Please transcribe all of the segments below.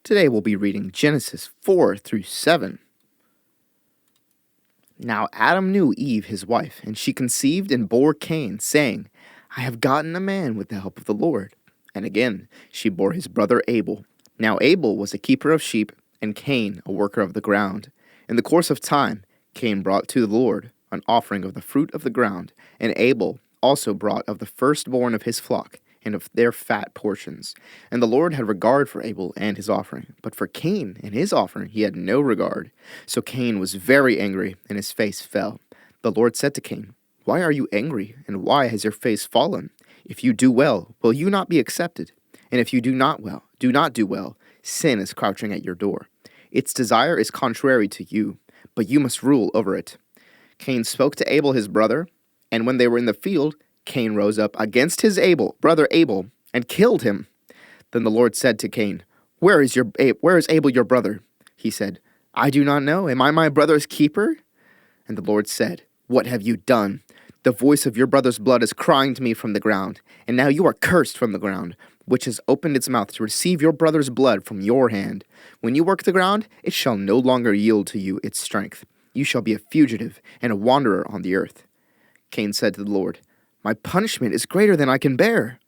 Today we'll be reading Genesis 4 through 7. Now Adam knew Eve his wife, and she conceived and bore Cain, saying, I have gotten a man with the help of the Lord. And again she bore his brother Abel. Now Abel was a keeper of sheep, and Cain a worker of the ground. In the course of time Cain brought to the Lord an offering of the fruit of the ground, and Abel also brought of the firstborn of his flock, and of their fat portions. And the Lord had regard for Abel and his offering, but for Cain and his offering he had no regard. So Cain was very angry, and his face fell. The Lord said to Cain, Why are you angry, and why has your face fallen? If you do well, will you not be accepted? And if you do not do well, sin is crouching at your door. Its desire is contrary to you, but you must rule over it. Cain spoke to Abel his brother, and when they were in the field, Cain rose up against his brother Abel, and killed him. Then the Lord said to Cain, Where is Abel your brother? He said, I do not know. Am I my brother's keeper? And the Lord said, What have you done? The voice of your brother's blood is crying to me from the ground, and now you are cursed from the ground, which has opened its mouth to receive your brother's blood from your hand. When you work the ground, it shall no longer yield to you its strength. You shall be a fugitive and a wanderer on the earth. Cain said to the Lord, My punishment is greater than I can bear.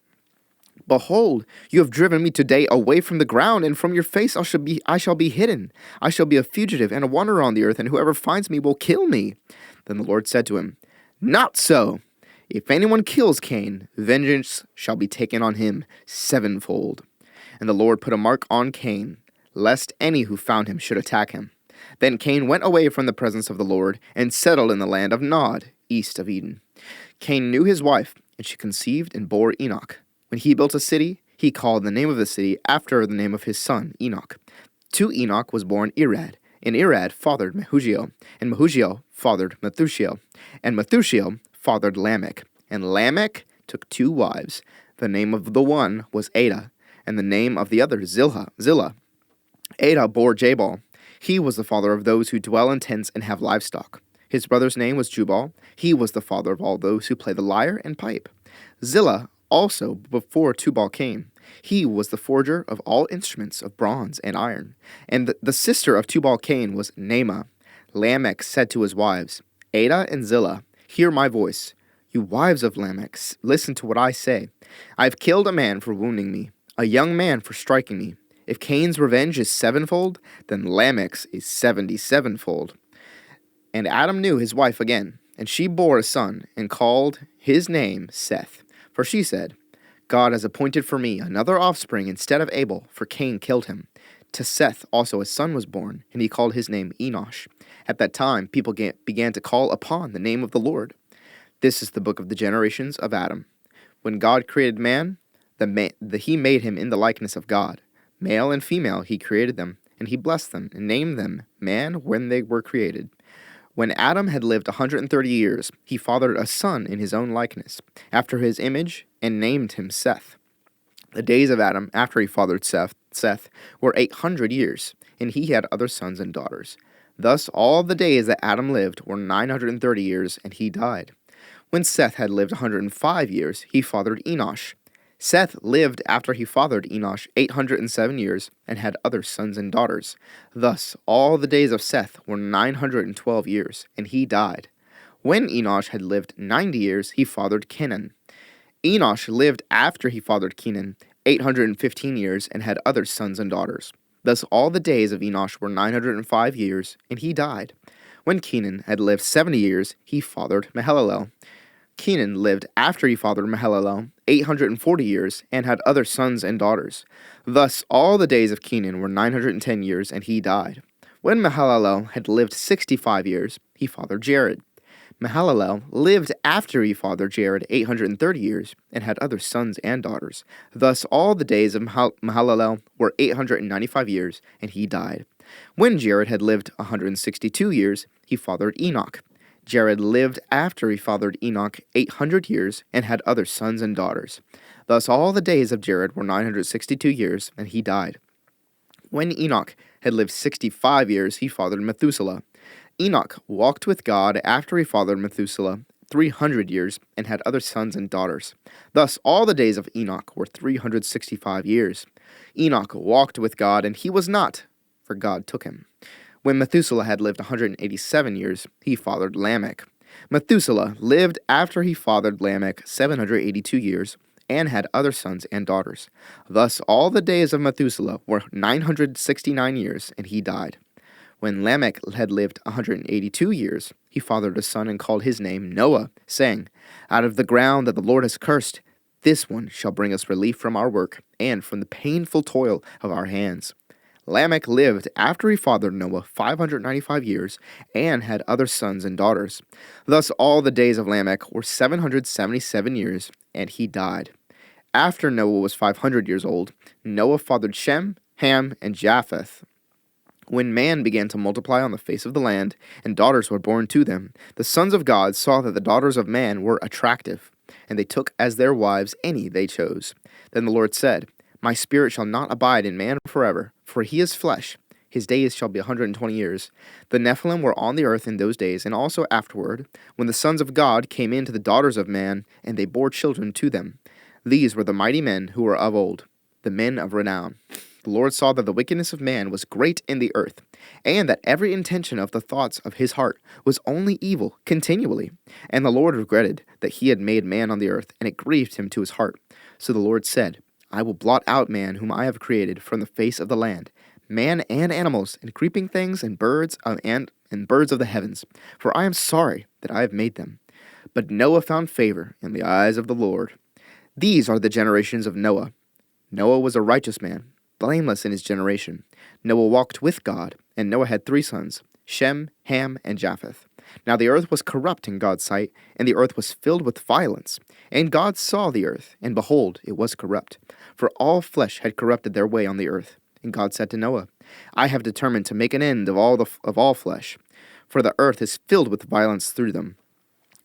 Behold, you have driven me today away from the ground, and from your face I shall be hidden. I shall be a fugitive and a wanderer on the earth, and whoever finds me will kill me. Then the Lord said to him, Not so. If anyone kills Cain, vengeance shall be taken on him sevenfold. And the Lord put a mark on Cain, lest any who found him should attack him. Then Cain went away from the presence of the Lord, and settled in the land of Nod, east of Eden. Cain knew his wife, and she conceived and bore Enoch. When he built a city, he called the name of the city after the name of his son, Enoch. To Enoch was born Irad, and Irad fathered Mehujael, and Mehujael fathered Methushael, and Methushael fathered Lamech. And Lamech took 2 wives. The name of the one was Ada, and the name of the other Zillah. Ada bore Jabal. He was the father of those who dwell in tents and have livestock. His brother's name was Jubal. He was the father of all those who play the lyre and pipe. Zillah also before Tubal came. He was the forger of all instruments of bronze and iron. And the sister of Tubal Cain was Naamah. Lamech said to his wives, Ada and Zillah, hear my voice. You wives of Lamech, listen to what I say. I have killed a man for wounding me, a young man for striking me. If Cain's revenge is sevenfold, then Lamech's is 77-fold. And Adam knew his wife again, and she bore a son, and called his name Seth. For she said, God has appointed for me another offspring instead of Abel, for Cain killed him. To Seth also a son was born, and he called his name Enosh. At that time people began to call upon the name of the Lord. This is the book of the generations of Adam. When God created man, he made him in the likeness of God. Male and female he created them, and he blessed them, and named them man when they were created. When Adam had lived 130 years, he fathered a son in his own likeness, after his image, and named him Seth. The days of Adam, after he fathered Seth, were 800 years, and he had other sons and daughters. Thus all the days that Adam lived were 930 years, and he died. When Seth had lived 105 years, he fathered Enosh. Seth lived after he fathered Enosh 807 years, and had other sons and daughters. Thus all the days of Seth were 912 years, and he died. When Enosh had lived 90 years, he fathered Kenan. Enosh lived after he fathered Kenan 815 years, and had other sons and daughters. Thus all the days of Enosh were 905 years, and he died. When Kenan had lived 70 years, he fathered Mahalalel. Kenan lived after he fathered Mahalalel 840 years, and had other sons and daughters. Thus all the days of Kenan were 910 years, and he died. When Mahalalel had lived 65 years, he fathered Jared. Mahalalel lived after he fathered Jared 830 years, and had other sons and daughters. Thus all the days of Mahalalel were 895 years, and he died. When Jared had lived 162 years, he fathered Enoch. Jared lived after he fathered Enoch 800 years, and had other sons and daughters. Thus all the days of Jared were 962 years, and he died. When Enoch had lived 65 years, he fathered Methuselah. Enoch walked with God after he fathered Methuselah 300 years, and had other sons and daughters. Thus all the days of Enoch were 365 years. Enoch walked with God, and he was not, for God took him. When Methuselah had lived 187 years, he fathered Lamech. Methuselah lived after he fathered Lamech 782 years, and had other sons and daughters. Thus all the days of Methuselah were 969 years, and he died. When Lamech had lived 182 years, he fathered a son and called his name Noah, saying, Out of the ground that the Lord has cursed, this one shall bring us relief from our work, and from the painful toil of our hands. Lamech lived after he fathered Noah 595 years, and had other sons and daughters. Thus all the days of Lamech were 777 years, and he died. After Noah was 500 years old, Noah fathered Shem, Ham, and Japheth. When man began to multiply on the face of the land, and daughters were born to them, the sons of God saw that the daughters of man were attractive, and they took as their wives any they chose. Then the Lord said, My spirit shall not abide in man forever, for he is flesh. His days shall be 120 years. The Nephilim were on the earth in those days, and also afterward, when the sons of God came in to the daughters of man, and they bore children to them. These were the mighty men who were of old, the men of renown. The Lord saw that the wickedness of man was great in the earth, and that every intention of the thoughts of his heart was only evil continually. And the Lord regretted that he had made man on the earth, and it grieved him to his heart. So the Lord said, I will blot out man whom I have created from the face of the land, man and animals, and creeping things, and birds and birds of the heavens, for I am sorry that I have made them. But Noah found favor in the eyes of the Lord. These are the generations of Noah. Noah was a righteous man, blameless in his generation. Noah walked with God, and Noah had 3 sons, Shem, Ham, and Japheth. Now the earth was corrupt in God's sight, and the earth was filled with violence. And God saw the earth, and behold, it was corrupt, for all flesh had corrupted their way on the earth. And God said to Noah, I have determined to make an end of all flesh, for the earth is filled with violence through them.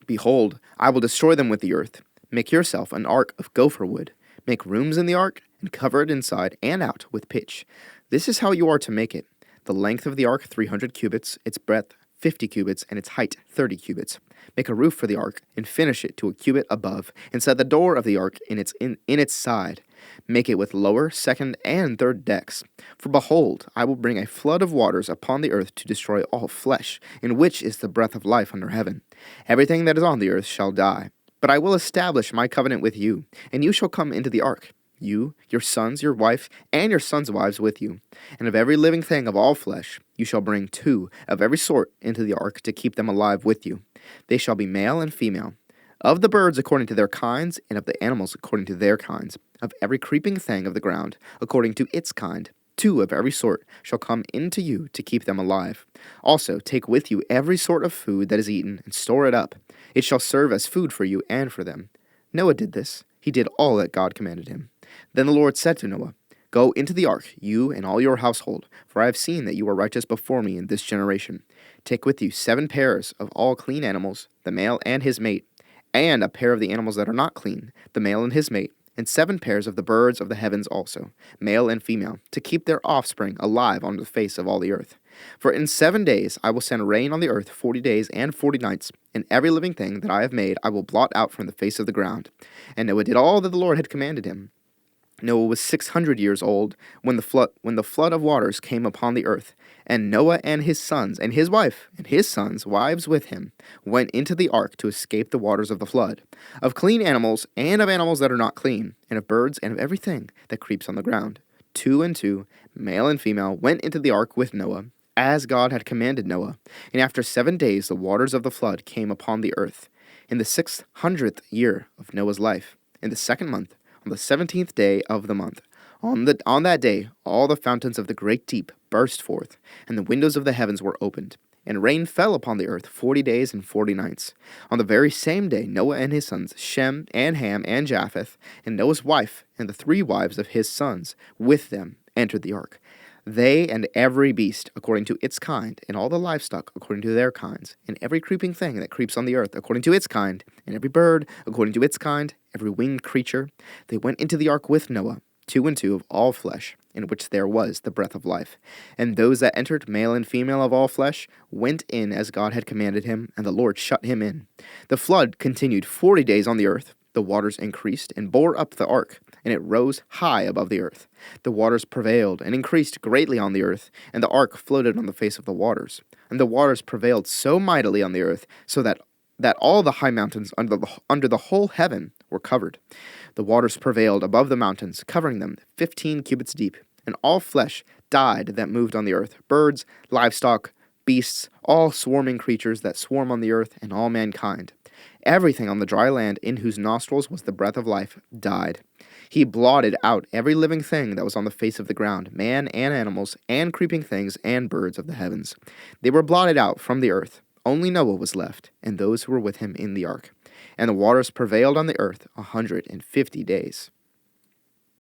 Behold, I will destroy them with the earth. Make yourself an ark of gopher wood. Make rooms in the ark, and cover it inside and out with pitch. This is how you are to make it. The length of the ark 300 cubits, its breadth 50 cubits, and its height 30 cubits. Make a roof for the ark, and finish it to a cubit above, and set the door of the ark in its side. Make it with lower, second, and third decks. For behold, I will bring a flood of waters upon the earth to destroy all flesh, in which is the breath of life under heaven. Everything that is on the earth shall die. But I will establish my covenant with you, and you shall come into the ark, you, your sons, your wife, and your sons' wives with you. And of every living thing of all flesh, you shall bring 2 of every sort into the ark to keep them alive with you. They shall be male and female. Of the birds according to their kinds, and of the animals according to their kinds. Of every creeping thing of the ground according to its kind. 2 of every sort shall come into you to keep them alive. Also take with you every sort of food that is eaten, and store it up. It shall serve as food for you and for them. Noah did this. He did all that God commanded him. Then the Lord said to Noah, Go into the ark, you and all your household, for I have seen that you are righteous before me in this generation. Take with you 7 pairs of all clean animals, the male and his mate, and a pair of the animals that are not clean, the male and his mate, and 7 pairs of the birds of the heavens also, male and female, to keep their offspring alive on the face of all the earth. For in 7 days I will send rain on the earth 40 days and 40 nights, and every living thing that I have made I will blot out from the face of the ground. And Noah did all that the Lord had commanded him. Noah was 600 years old when the flood of waters came upon the earth, and Noah and his sons and his wife and his sons' wives with him went into the ark to escape the waters of the flood, of clean animals and of animals that are not clean, and of birds and of everything that creeps on the ground. 2 and 2, male and female, went into the ark with Noah, as God had commanded Noah. And after 7 days the waters of the flood came upon the earth. In the 600th year of Noah's life, in the 2nd month, on the 17th day of the month, on that day all the fountains of the great deep burst forth, and the windows of the heavens were opened, and rain fell upon the earth 40 days and 40 nights. On the very same day Noah and his sons, Shem and Ham and Japheth, and Noah's wife, and the 3 wives of his sons with them, entered the ark. They and every beast according to its kind, and all the livestock according to their kinds, and every creeping thing that creeps on the earth according to its kind, and every bird according to its kind, every winged creature, they went into the ark with Noah, 2 and 2 of all flesh, in which there was the breath of life. And those that entered, male and female of all flesh, went in as God had commanded him, and the Lord shut him in. The flood continued 40 days on the earth. The waters increased and bore up the ark, and it rose high above the earth. The waters prevailed and increased greatly on the earth, and the ark floated on the face of the waters. And the waters prevailed so mightily on the earth, so that all the high mountains under the whole heaven were covered. The waters prevailed above the mountains, covering them 15 cubits deep, and all flesh died that moved on the earth, birds, livestock, beasts, all swarming creatures that swarm on the earth, and all mankind. Everything on the dry land in whose nostrils was the breath of life died. He blotted out every living thing that was on the face of the ground, man and animals, and creeping things, and birds of the heavens. They were blotted out from the earth. Only Noah was left, and those who were with him in the ark. And the waters prevailed on the earth 150 days.